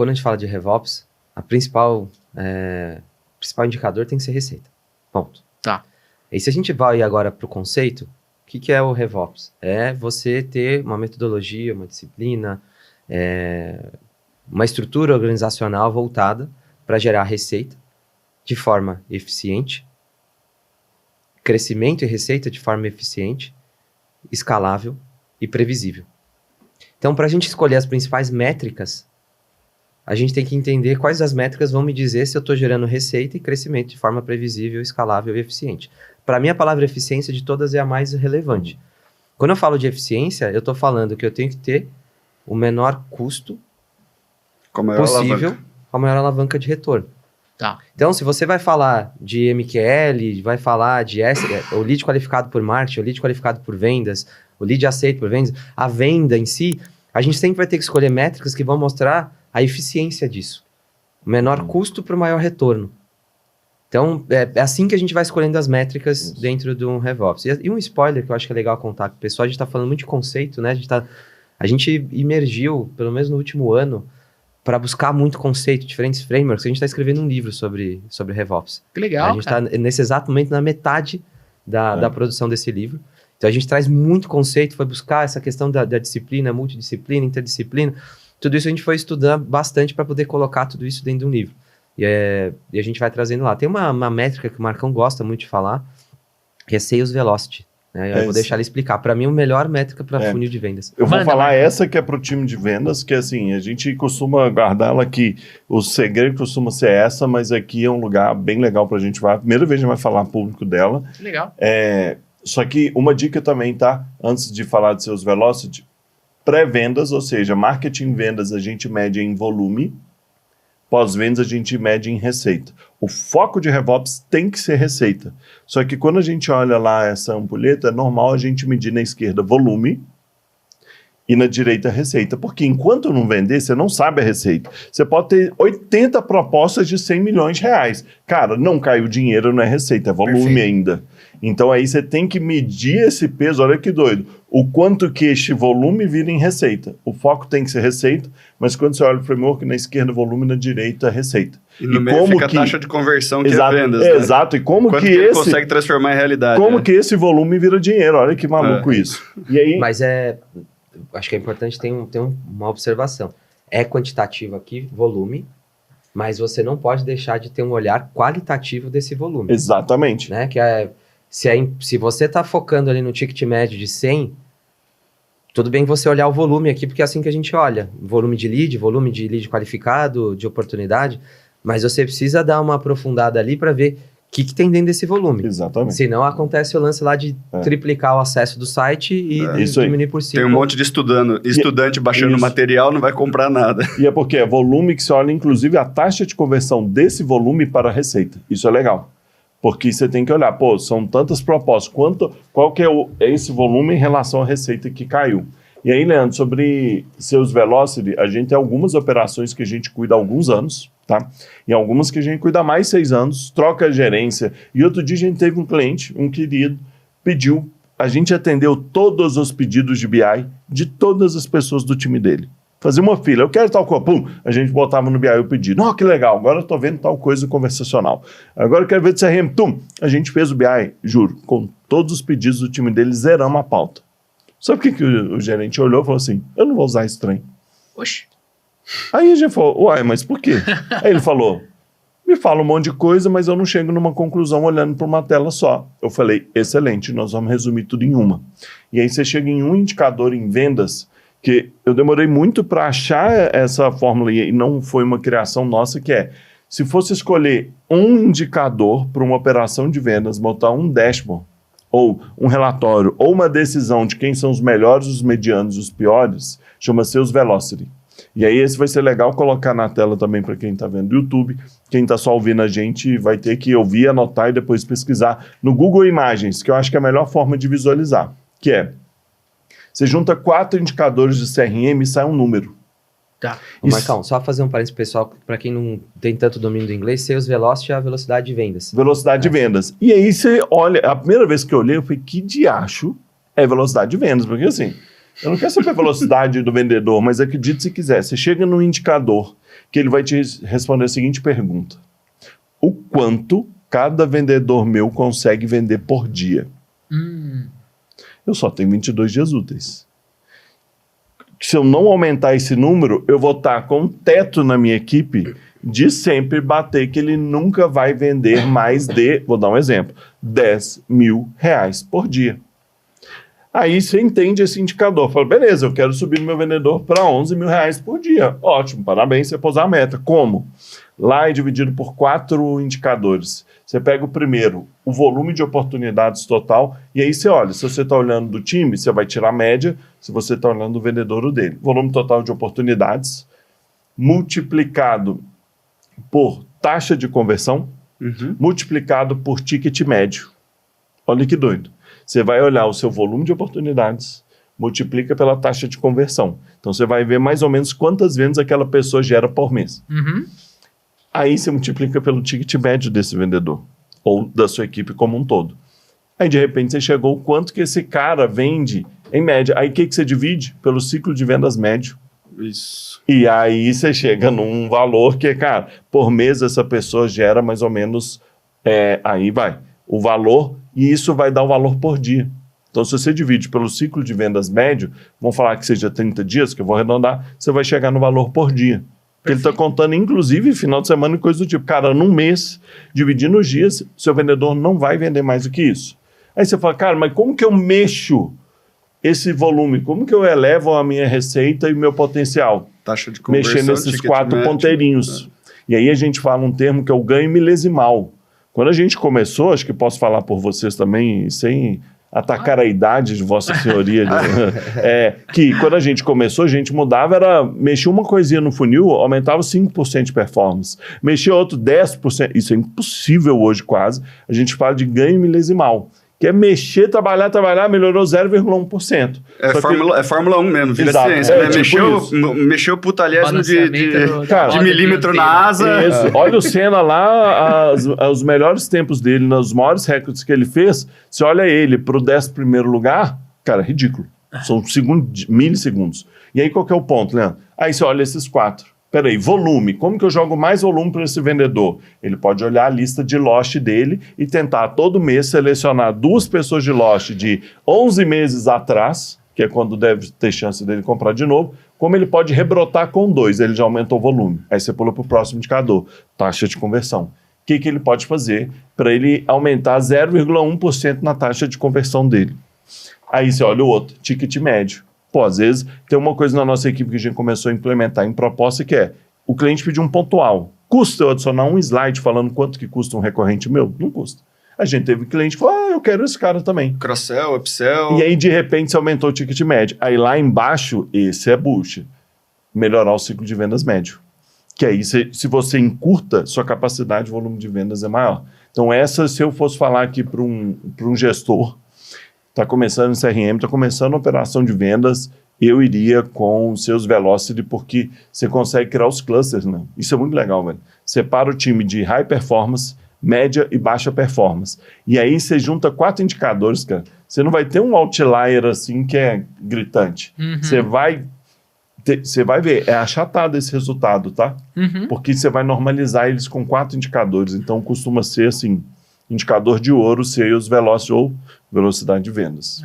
quando a gente fala de RevOps, a principal indicador tem que ser receita. Ponto. Tá. E se a gente vai agora para o conceito, o que é o RevOps? É você ter uma metodologia, uma disciplina, uma estrutura organizacional voltada para gerar receita de forma eficiente, crescimento e receita de forma eficiente, escalável e previsível. Então, para a gente escolher as principais métricas, a gente tem que entender quais as métricas vão me dizer se eu estou gerando receita e crescimento de forma previsível, escalável e eficiente. Para mim, a palavra eficiência de todas é a mais relevante. Quando eu falo de eficiência, eu estou falando que eu tenho que ter o menor custo possível, a maior alavanca de retorno. Tá. Então, se você vai falar de MQL, vai falar de o lead qualificado por marketing, o lead qualificado por vendas, o lead aceito por vendas, a venda em si, a gente sempre vai ter que escolher métricas que vão mostrar a eficiência disso. O menor custo para o maior retorno. Então, é assim que a gente vai escolhendo as métricas dentro de um RevOps. E um spoiler que eu acho que é legal contar com o pessoal, a gente está falando muito de conceito, né? A gente imergiu, pelo menos no último ano, para buscar muito conceito, diferentes frameworks. A gente está escrevendo um livro sobre RevOps. Que legal, a gente está nesse exato momento na metade da produção desse livro. Então, a gente traz muito conceito, foi buscar essa questão da disciplina, multidisciplina, interdisciplina. Tudo isso a gente foi estudar bastante para poder colocar tudo isso dentro de um livro. E a gente vai trazendo lá. Tem uma métrica que o Marcão gosta muito de falar, que é Sales Velocity. Né? Eu vou deixar ele explicar. Para mim, a melhor métrica para funil de vendas. Eu vou falar essa que é para o time de vendas, que assim, a gente costuma guardar ela aqui. O segredo costuma ser essa, mas aqui é um lugar bem legal para a gente. Primeira vez a gente vai falar público dela. Legal. Só que uma dica também, tá? Antes de falar de seus velocity, pré-vendas, ou seja, marketing vendas a gente mede em volume, pós-vendas a gente mede em receita. O foco de RevOps tem que ser receita. Só que quando a gente olha lá essa ampulheta, é normal a gente medir na esquerda volume e na direita receita. Porque enquanto não vender, você não sabe a receita. Você pode ter 80 propostas de 100 milhões de reais. Cara, não caiu dinheiro, não é receita, é volume ainda. Então aí você tem que medir esse peso, olha que doido. O quanto que este volume vira em receita. O foco tem que ser receita, mas quando você olha o framework, na esquerda volume, na direita receita. E no meio fica a taxa de conversão que exato, é vendas. Né? Exato, e como quanto que ele esse... consegue transformar em realidade. Como que esse volume vira dinheiro, olha que maluco isso. E aí... Mas acho que é importante ter uma observação. É quantitativo aqui, volume, mas você não pode deixar de ter um olhar qualitativo desse volume. Exatamente. Né? Se você está focando ali no ticket médio de 100, tudo bem você olhar o volume aqui, porque é assim que a gente olha. Volume de lead qualificado, de oportunidade, mas você precisa dar uma aprofundada ali para ver o que tem dentro desse volume. Exatamente. Senão acontece o lance lá de triplicar o acesso do site e diminuir por 5. Tem um monte de estudante baixando material, não vai comprar nada. E é porque é volume que você olha, inclusive, a taxa de conversão desse volume para a receita. Isso é legal. Porque você tem que olhar, são tantas propostas, qual que é esse volume em relação à receita que caiu. E aí, Leandro, sobre seus velocity, a gente tem algumas operações que a gente cuida há alguns anos, tá? E algumas que a gente cuida há mais 6 anos, troca a gerência. E outro dia a gente teve um cliente, um querido, pediu, a gente atendeu todos os pedidos de BI de todas as pessoas do time dele. Fazia uma fila, eu quero tal coisa, pum, a gente botava no BI o pedido. Que legal, agora eu tô vendo tal coisa conversacional. Agora eu quero ver de CRM, a gente fez o BI, juro, com todos os pedidos do time dele, zeramos a pauta. Sabe o que o gerente olhou e falou assim, eu não vou usar esse trem. Oxi. Aí a gente falou, uai, mas por quê? Aí ele falou, me fala um monte de coisa, mas eu não chego numa conclusão olhando para uma tela só. Eu falei, excelente, nós vamos resumir tudo em uma. E aí você chega em um indicador em vendas, que eu demorei muito para achar essa fórmula, e não foi uma criação nossa, que é, se fosse escolher um indicador para uma operação de vendas, botar um dashboard, ou um relatório, ou uma decisão de quem são os melhores, os medianos, os piores, chama seus velocity. E aí esse vai ser legal colocar na tela também para quem está vendo do YouTube. Quem está só ouvindo a gente vai ter que ouvir, anotar e depois pesquisar no Google Imagens, que eu acho que é a melhor forma de visualizar, que é, você junta 4 indicadores de CRM e sai um número. Tá. Marcão, só fazer um parênteses pessoal, para quem não tem tanto domínio do inglês, Sales Velocity é a velocidade de vendas. Velocidade de vendas. E aí você olha, a primeira vez que eu olhei, eu falei, que diacho é velocidade de vendas? Porque assim, Eu não quero saber a velocidade do vendedor, mas acredite se quiser. Você chega num indicador que ele vai te responder a seguinte pergunta. O quanto cada vendedor meu consegue vender por dia? Eu só tenho 22 dias úteis. Se eu não aumentar esse número, eu vou estar com um teto na minha equipe de sempre bater que ele nunca vai vender mais de, vou dar um exemplo, R$10.000 por dia. Aí você entende esse indicador. Fala, beleza, eu quero subir meu vendedor para R$11.000 por dia. Ótimo, parabéns, você pôs a meta. Como? Lá é dividido por 4 indicadores. Você pega o primeiro, o volume de oportunidades total, e aí você olha, se você está olhando do time, você vai tirar a média, se você está olhando do vendedor ou dele. Volume total de oportunidades, multiplicado por taxa de conversão, multiplicado por ticket médio. Olha que doido. Você vai olhar o seu volume de oportunidades, multiplica pela taxa de conversão. Então você vai ver mais ou menos quantas vendas aquela pessoa gera por mês. Aí você multiplica pelo ticket médio desse vendedor, ou da sua equipe como um todo. Aí de repente você chegou o quanto que esse cara vende em média. Aí o que você divide? Pelo ciclo de vendas médio. Isso. E aí você chega num valor que, cara, por mês essa pessoa gera mais ou menos, aí vai, o valor, e isso vai dar o valor por dia. Então se você divide pelo ciclo de vendas médio, vamos falar que seja 30 dias, que eu vou arredondar, você vai chegar no valor por dia. Porque ele está contando, inclusive, final de semana e coisa do tipo. Cara, num mês, dividindo os dias, seu vendedor não vai vender mais do que isso. Aí você fala, cara, mas como que eu mexo esse volume? Como que eu elevo a minha receita e o meu potencial? Taxa de conversão, mexer nesses 4 médio, ponteirinhos. E aí a gente fala um termo que é o ganho milesimal. Quando a gente começou, acho que posso falar por vocês também, sem atacar a idade de vossa senhoria, que quando a gente começou, a gente mudava, mexia uma coisinha no funil, aumentava 5% de performance. Mexia outro 10%, isso é impossível hoje quase, a gente fala de ganho milesimal. Que é mexer, trabalhar, melhorou 0,1%. É Fórmula 1 mesmo, vira ciência, né? Tipo mexeu putalhésimo de milímetro na asa. Isso. Olha o Senna lá, os melhores tempos dele, nos maiores recordes que ele fez, você olha ele para o 11º lugar, cara, ridículo. São milissegundos. E aí qual que é o ponto, Leandro? Aí você olha esses 4. Peraí, volume. Como que eu jogo mais volume para esse vendedor? Ele pode olhar a lista de lost dele e tentar todo mês selecionar 2 pessoas de lost de 11 meses atrás, que é quando deve ter chance dele comprar de novo, como ele pode rebrotar com 2, ele já aumentou o volume. Aí você pula para o próximo indicador, taxa de conversão. O que ele pode fazer para ele aumentar 0,1% na taxa de conversão dele? Aí você olha o outro, ticket médio. Pô, às vezes tem uma coisa na nossa equipe que a gente começou a implementar em proposta que é, o cliente pediu um pontual. Custa eu adicionar um slide falando quanto que custa um recorrente meu? Não custa. A gente teve cliente que falou, eu quero esse cara também. Cross-sell, upsell. E aí, de repente, você aumentou o ticket médio. Aí lá embaixo, esse é bullshit. Melhorar o ciclo de vendas médio. Que aí, se você encurta, sua capacidade de volume de vendas é maior. Então, se eu fosse falar aqui para um gestor, está começando em CRM, está começando a operação de vendas, eu iria com os seus velocity, porque você consegue criar os clusters, né? Isso é muito legal, velho. Separa o time de high performance, média e baixa performance. E aí você junta 4 indicadores, cara. Você não vai ter um outlier assim que é gritante. Você vai ver, é achatado esse resultado, tá? Porque você vai normalizar eles com 4 indicadores. Então costuma ser assim, indicador de ouro, sales velocity ou velocidade de vendas.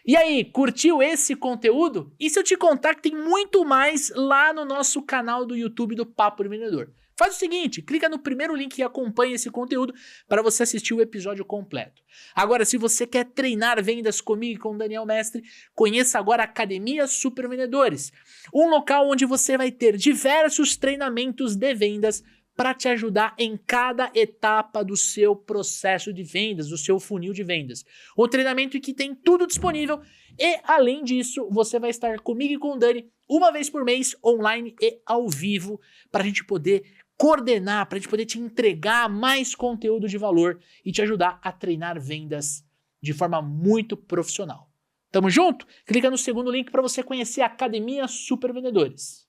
E aí, curtiu esse conteúdo? E se eu te contar que tem muito mais lá no nosso canal do YouTube do Papo de Vendedor? Faz o seguinte, clica no primeiro link e acompanha esse conteúdo para você assistir o episódio completo. Agora, se você quer treinar vendas comigo e com o Daniel Mestre, conheça agora a Academia Super Vendedores, um local onde você vai ter diversos treinamentos de vendas para te ajudar em cada etapa do seu processo de vendas, do seu funil de vendas. Um treinamento que tem tudo disponível e, além disso, você vai estar comigo e com o Dani uma vez por mês, online e ao vivo, para a gente poder coordenar, para a gente poder te entregar mais conteúdo de valor e te ajudar a treinar vendas de forma muito profissional. Tamo junto? Clica no segundo link para você conhecer a Academia Super Vendedores.